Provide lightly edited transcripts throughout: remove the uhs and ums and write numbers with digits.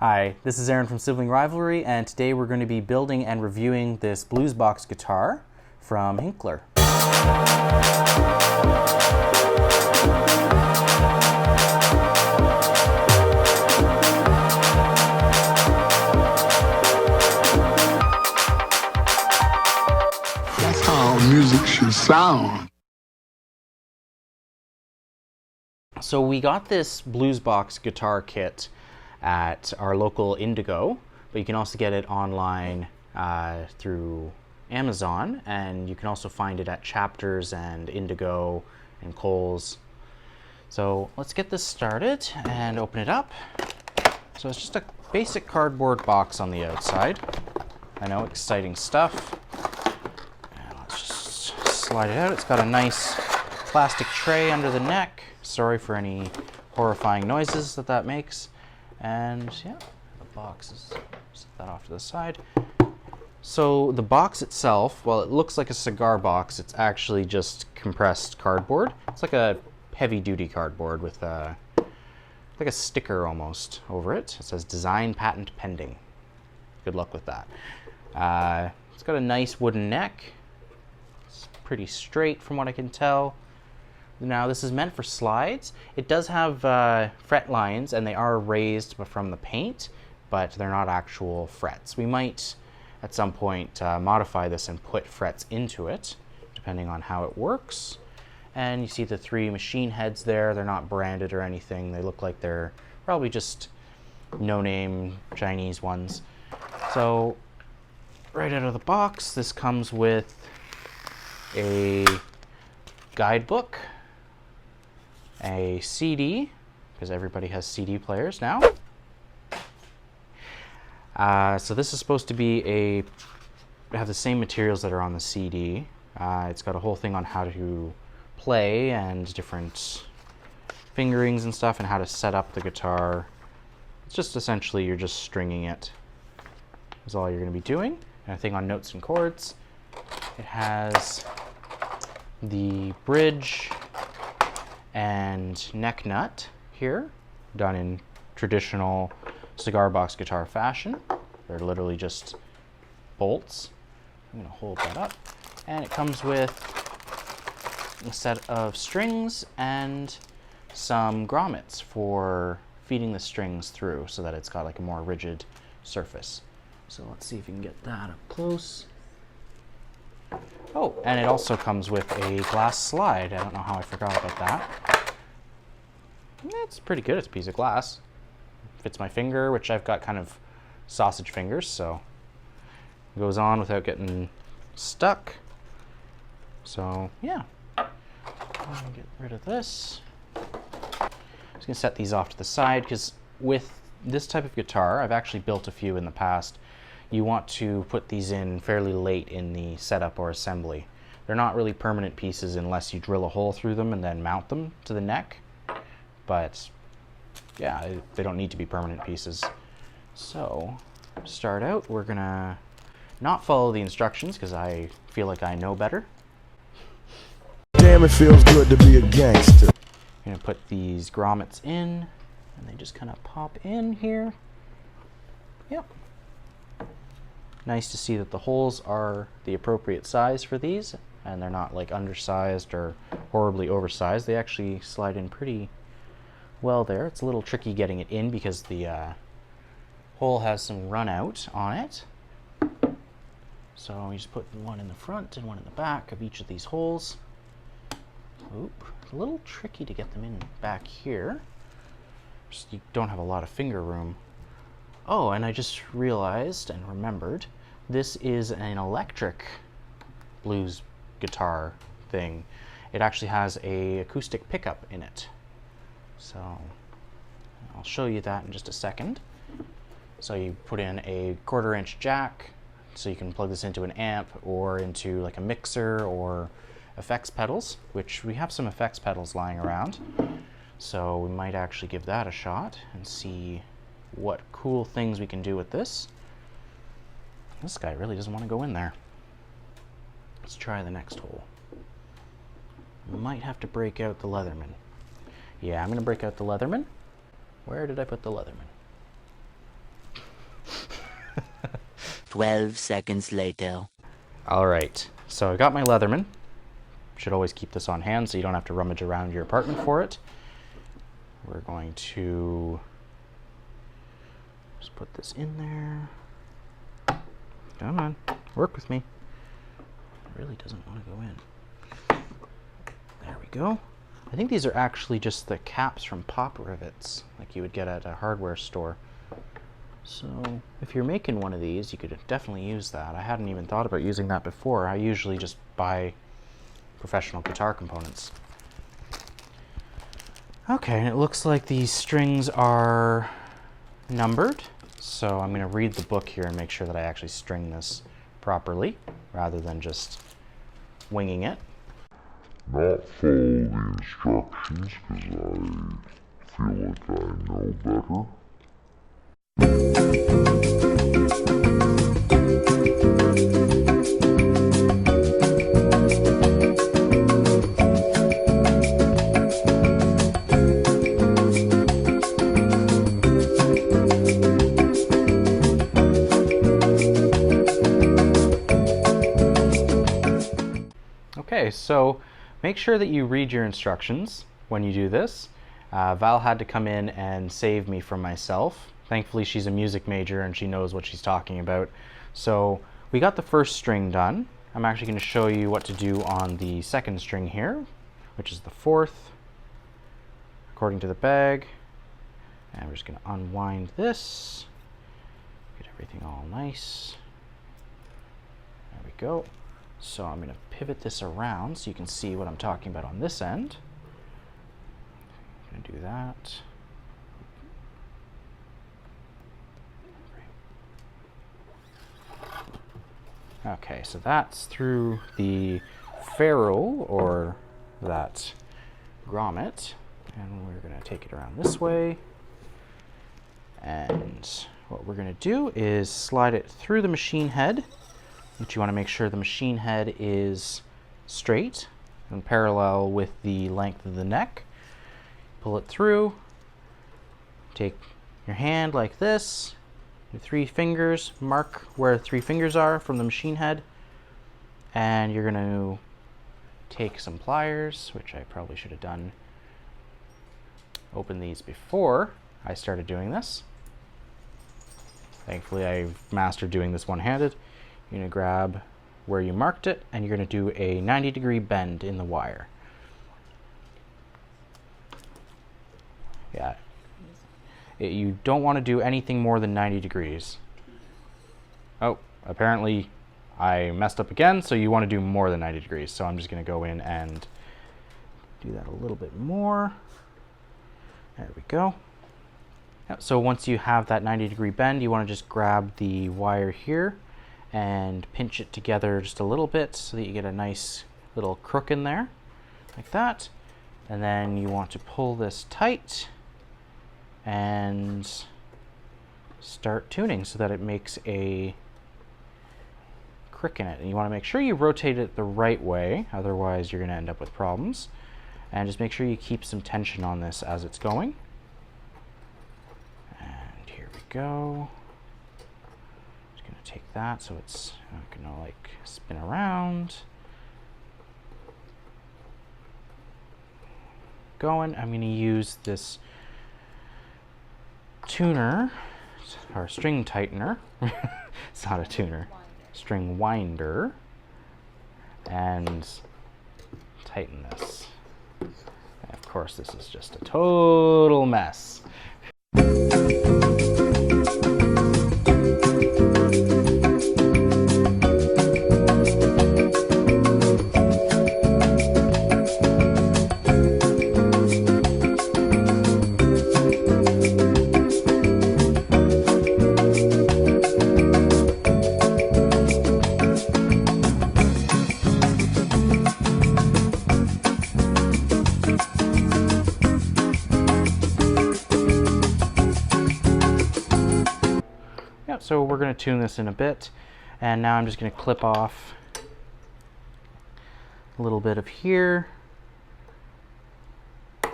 Hi, this is Aaron from Sibling Rivalry, and today we're going to be building and reviewing this blues box guitar from Hinkler. That's how music should sound. So we got this blues box guitar kit at our local Indigo, but you can also get it online through Amazon, and you can also find it at Chapters and Indigo and Kohl's. So let's get this started and open it up. So it's just a basic cardboard box on the outside. I know, exciting stuff. And let's just slide it out. It's got a nice plastic tray under the neck. Sorry for any horrifying noises that makes. And yeah, the box is, set that off to the side. So the box itself, well, it looks like a cigar box. It's actually just compressed cardboard. It's like a heavy-duty cardboard with like a sticker almost over it. It says "Design Patent Pending." Good luck with that. It's got a nice wooden neck. It's pretty straight from what I can tell. Now this is meant for slides. It does have fret lines, and they are raised from the paint, but they're not actual frets. We might at some point modify this and put frets into it, depending on how it works. And you see the 3 machine heads there. They're not branded or anything. They look like they're probably just no-name Chinese ones. So right out of the box, this comes with a guidebook, a CD, because everybody has CD players now. So this is supposed to have the same materials that are on the CD. It's got a whole thing on how to play and different fingerings and stuff, and how to set up the guitar. It's just essentially you're just stringing it is all you're going to be doing. And a thing on notes and chords. It has the bridge and neck nut here, done in traditional cigar box guitar fashion. They're literally just bolts. I'm going to hold that up. And it comes with a set of strings and some grommets for feeding the strings through so that it's got like a more rigid surface. So let's see if you can get that up close. Oh, and it also comes with a glass slide. I don't know how I forgot about that. It's pretty good. It's a piece of glass. Fits my finger, which I've got kind of sausage fingers, so it goes on without getting stuck. So yeah, get rid of this. I'm just gonna set these off to the side, because with this type of guitar, I've actually built a few in the past. You want to put these in fairly late in the setup or assembly. They're not really permanent pieces unless you drill a hole through them and then mount them to the neck. But yeah, they don't need to be permanent pieces. So, to start out, we're gonna not follow the instructions because I feel like I know better. Damn, it feels good to be a gangster. I'm gonna put these grommets in, and they just kind of pop in here. Yep. Nice to see that the holes are the appropriate size for these, and they're not like undersized or horribly oversized. They actually slide in pretty well there. It's a little tricky getting it in because the hole has some run out on it. So we just put one in the front and one in the back of each of these holes. Oop, it's a little tricky to get them in back here. Just, you don't have a lot of finger room. Oh, and I just realized and remembered, this is an electric blues guitar thing. It actually has an acoustic pickup in it. So I'll show you that in just a second. So you put in a 1/4-inch jack, so you can plug this into an amp or into like a mixer or effects pedals, which we have some effects pedals lying around. So we might actually give that a shot and see what cool things we can do with this. This guy really doesn't want to go in there. Let's try the next hole. Might have to break out the Leatherman. Yeah, I'm going to break out the Leatherman. Where did I put the Leatherman? 12 seconds later. All right, so I got my Leatherman. Should always keep this on hand so you don't have to rummage around your apartment for it. We're going to just put this in there. Come on, work with me. It really doesn't want to go in. There we go. I think these are actually just the caps from pop rivets, like you would get at a hardware store. So if you're making one of these, you could definitely use that. I hadn't even thought about using that before. I usually just buy professional guitar components. Okay, and it looks like these strings are numbered. So I'm going to read the book here and make sure that I actually string this properly, rather than just winging it. Not follow the instructions because I feel like I know better. Okay, so make sure that you read your instructions when you do this. Val had to come in and save me from myself. Thankfully, she's a music major and she knows what she's talking about. So we got the first string done. I'm actually going to show you what to do on the second string here, which is the fourth, according to the bag. And we're just going to unwind this, get everything all nice. There we go. So I'm going to pivot this around so you can see what I'm talking about on this end. I'm going to do that. Okay, so that's through the ferrule, or that grommet, and we're going to take it around this way. And what we're going to do is slide it through the machine head, but you want to make sure the machine head is straight and parallel with the length of the neck. Pull it through, take your hand like this, your 3 fingers, mark where 3 fingers are from the machine head, and you're going to take some pliers, which I probably should have done, open these before I started doing this. Thankfully I've mastered doing this one-handed. You're going to grab where you marked it, and you're going to do a 90-degree bend in the wire. Yeah. You don't want to do anything more than 90 degrees. Oh, apparently I messed up again, so you want to do more than 90 degrees. So I'm just going to go in and do that a little bit more. There we go. So once you have that 90-degree bend, you want to just grab the wire here and pinch it together just a little bit so that you get a nice little crook in there, like that. And then you want to pull this tight and start tuning so that it makes a crick in it. And you want to make sure you rotate it the right way, otherwise you're going to end up with problems. And just make sure you keep some tension on this as it's going. And here we go. Just going to take that so it's not going to like spin around. Going. I'm going to use this tuner, or string tightener. It's not a tuner. String winder. And tighten this. And of course, this is just a total mess. So we're going to tune this in a bit, and now I'm just going to clip off a little bit of here, and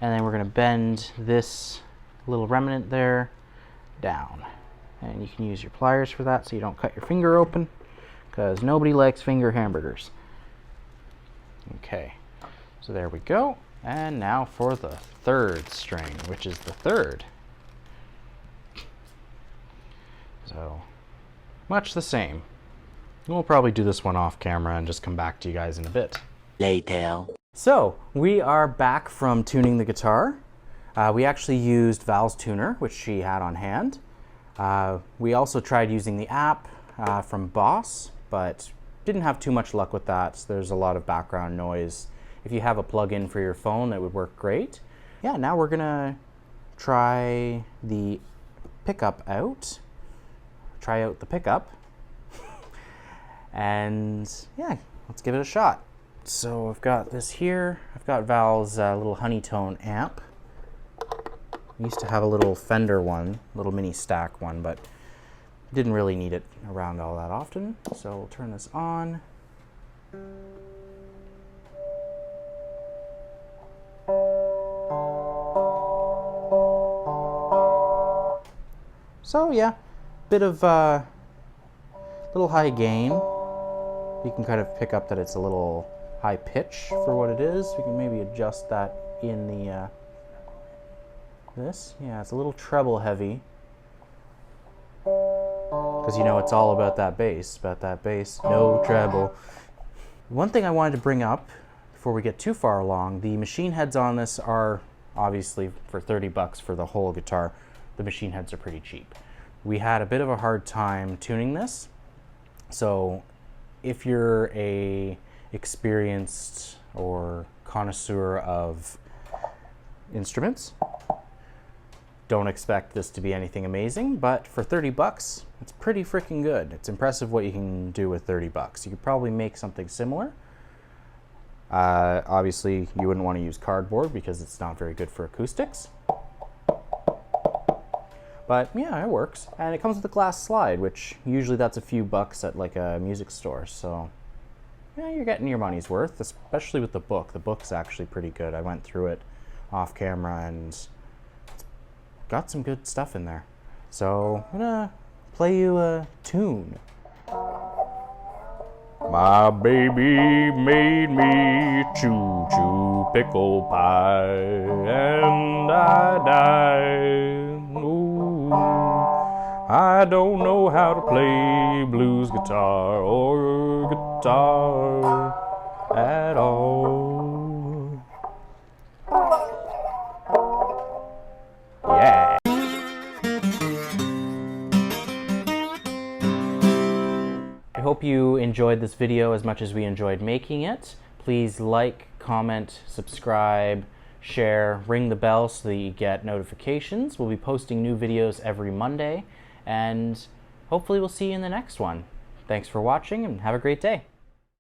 then we're going to bend this little remnant there down, And you can use your pliers for that so you don't cut your finger open, because nobody likes finger hamburgers. Okay, so there we go. And now for the third string, which is the third. So, much the same. We'll probably do this one off camera and just come back to you guys in a bit. Later. So, we are back from tuning the guitar. We actually used Val's tuner, which she had on hand. We also tried using the app from Boss, but didn't have too much luck with that. So there's a lot of background noise. If you have a plug-in for your phone, that would work great. Yeah, now we're gonna try the pickup out. Try out the pickup. And yeah, let's give it a shot. So I've got this here. I've got Val's little Honeytone amp. I used to have a little Fender one, little mini stack one, but didn't really need it around all that often. So we'll turn this on. So yeah, bit of little high gain. You can kind of pick up that it's a little high pitch for what it is. We can maybe adjust that in the this. Yeah, it's a little treble heavy. Because you know it's all about that bass, no treble. One thing I wanted to bring up before we get too far along, the machine heads on this are obviously for 30 bucks for the whole guitar. The machine heads are pretty cheap. We had a bit of a hard time tuning this. So if you're a experienced or connoisseur of instruments, don't expect this to be anything amazing, but for 30 bucks, it's pretty freaking good. It's impressive what you can do with 30 bucks. You could probably make something similar. Obviously, you wouldn't want to use cardboard because it's not very good for acoustics. But yeah, it works. And it comes with a glass slide, which usually that's a few bucks at like a music store. So yeah, you're getting your money's worth, especially with the book. The book's actually pretty good. I went through it off camera and it's got some good stuff in there. So I'm gonna play you a tune. My baby made me choo-choo pickle pie, and I died. Ooh, I don't know how to play blues guitar or guitar at all. Yeah. I hope you enjoyed this video as much as we enjoyed making it. Please like, comment, subscribe, share, ring the bell so that you get notifications. We'll be posting new videos every Monday, and hopefully we'll see you in the next one. Thanks for watching and have a great day.